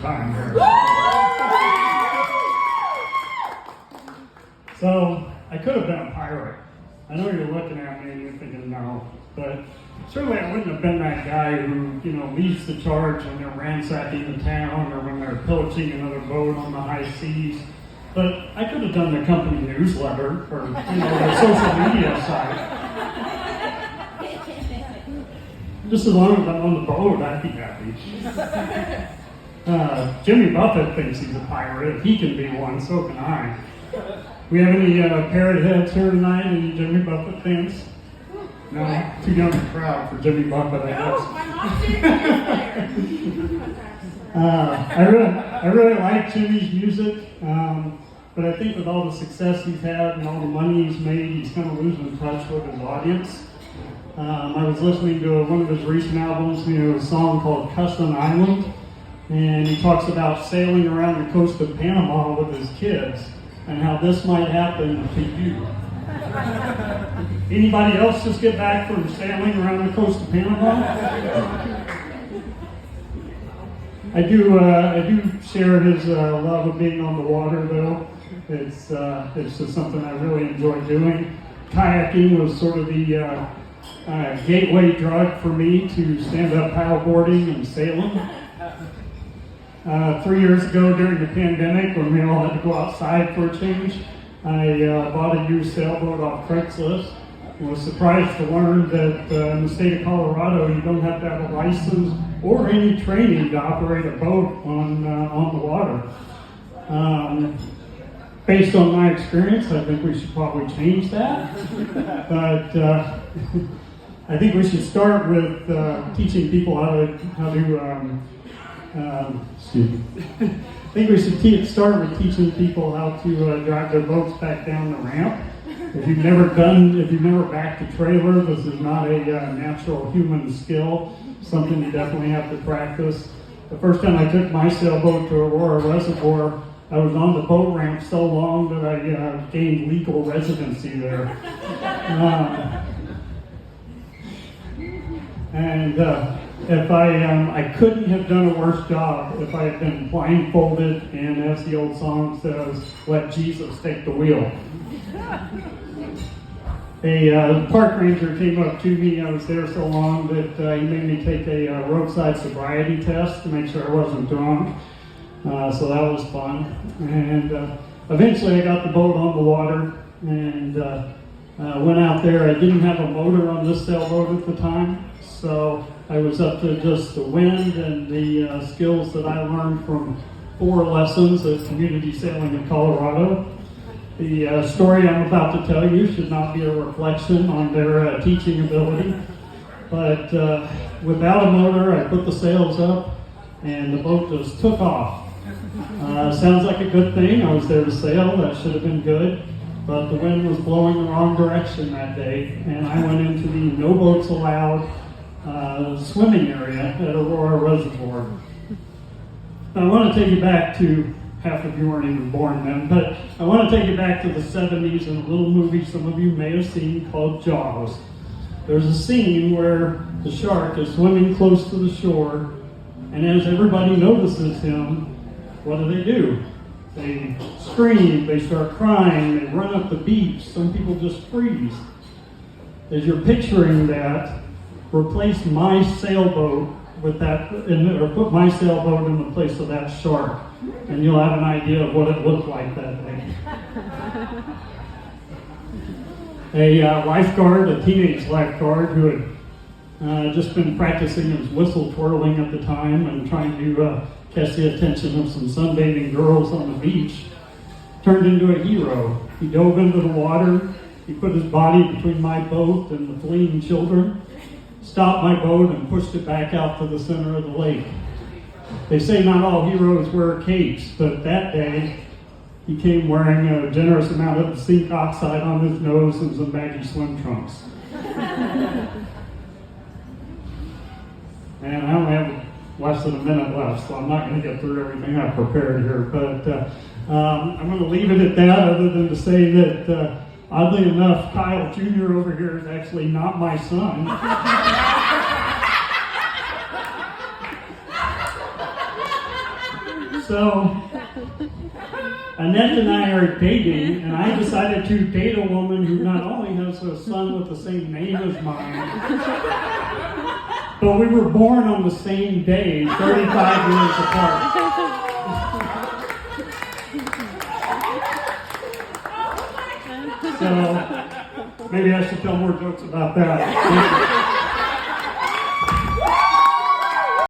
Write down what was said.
time here. So I could have been a pirate. I know you're looking at me and you're thinking no, but certainly I wouldn't have been that guy who, leads the charge when they're ransacking the town or when they're pillaging another boat on the high seas. But I could have done the company newsletter or the social media site. Just as long as I'm on the boat, I'd be happy. Jimmy Buffett thinks he's a pirate. If he can be one, so can I. We have any parrot heads here tonight? Any Jimmy Buffett fans? No? Too young a crowd for Jimmy Buffett, I guess. My mom's here. I really like Jimmy's music, but I think with all the success he's had and all the money he's made, he's kind of losing touch with his audience. I was listening to one of his recent albums, a song called Custom Island, and he talks about sailing around the coast of Panama with his kids and how this might happen to you. Anybody else just get back from sailing around the coast of Panama? I do share his love of being on the water, though. It's just something I really enjoy doing. Kayaking was sort of the gateway drug for me to stand-up paddleboarding and sailing. 3 years ago during the pandemic, when we all had to go outside for a change, I bought a used sailboat off Craigslist and was surprised to learn that in the state of Colorado, you don't have to have a license or any training to operate a boat on the water. Based on my experience, I think we should probably change that. But I think we should start with teaching people how to I think we should start with teaching people how to drive their boats back down the ramp. If you've never backed a trailer, this is not a natural human skill. Something you definitely have to practice. The first time I took my sailboat to Aurora Reservoir, I was on the boat ramp so long that I gained legal residency there. If I couldn't have done a worse job if I had been blindfolded and, as the old song says, let Jesus take the wheel. A park ranger came up to me. I was there so long that he made me take a roadside sobriety test to make sure I wasn't drunk. So that was fun. And eventually I got the boat on the water and went out there. I didn't have a motor on this sailboat at the time, so I was up to just the wind and the skills that I learned from 4 lessons at community sailing in Colorado. The story I'm about to tell you should not be a reflection on their teaching ability, but without a motor, I put the sails up and the boat just took off. Sounds like a good thing. I was there to sail. That should have been good, but the wind was blowing the wrong direction that day, and I went into the no boats allowed swimming area at Aurora Reservoir. Now, I want to take you back to, half of you weren't even born then, but I want to take you back to the 70s and a little movie some of you may have seen called Jaws. There's a scene where the shark is swimming close to the shore, and as everybody notices him, what do? They scream, they start crying, they run up the beach, some people just freeze. As you're picturing that, replace my sailboat with that, or put my sailboat in the place of that shark, and you'll have an idea of what it looked like that day. A lifeguard, a teenage lifeguard who had just been practicing his whistle twirling at the time and trying to catch the attention of some sunbathing girls on the beach, turned into a hero. He dove into the water, he put his body between my boat and the fleeing children, stopped my boat and pushed it back out to the center of the lake. They say not all heroes wear capes, but that day he came wearing a generous amount of zinc oxide on his nose and some baggy swim trunks. And I only have less than a minute left, so I'm not going to get through everything I've prepared here, but I'm going to leave it at that, other than to say that oddly enough, Kyle Jr. over here is actually not my son. So, Annette and I are dating, and I decided to date a woman who not only has a son with the same name as mine, but we were born on the same day, 35 years apart. So, maybe I should tell more jokes about that.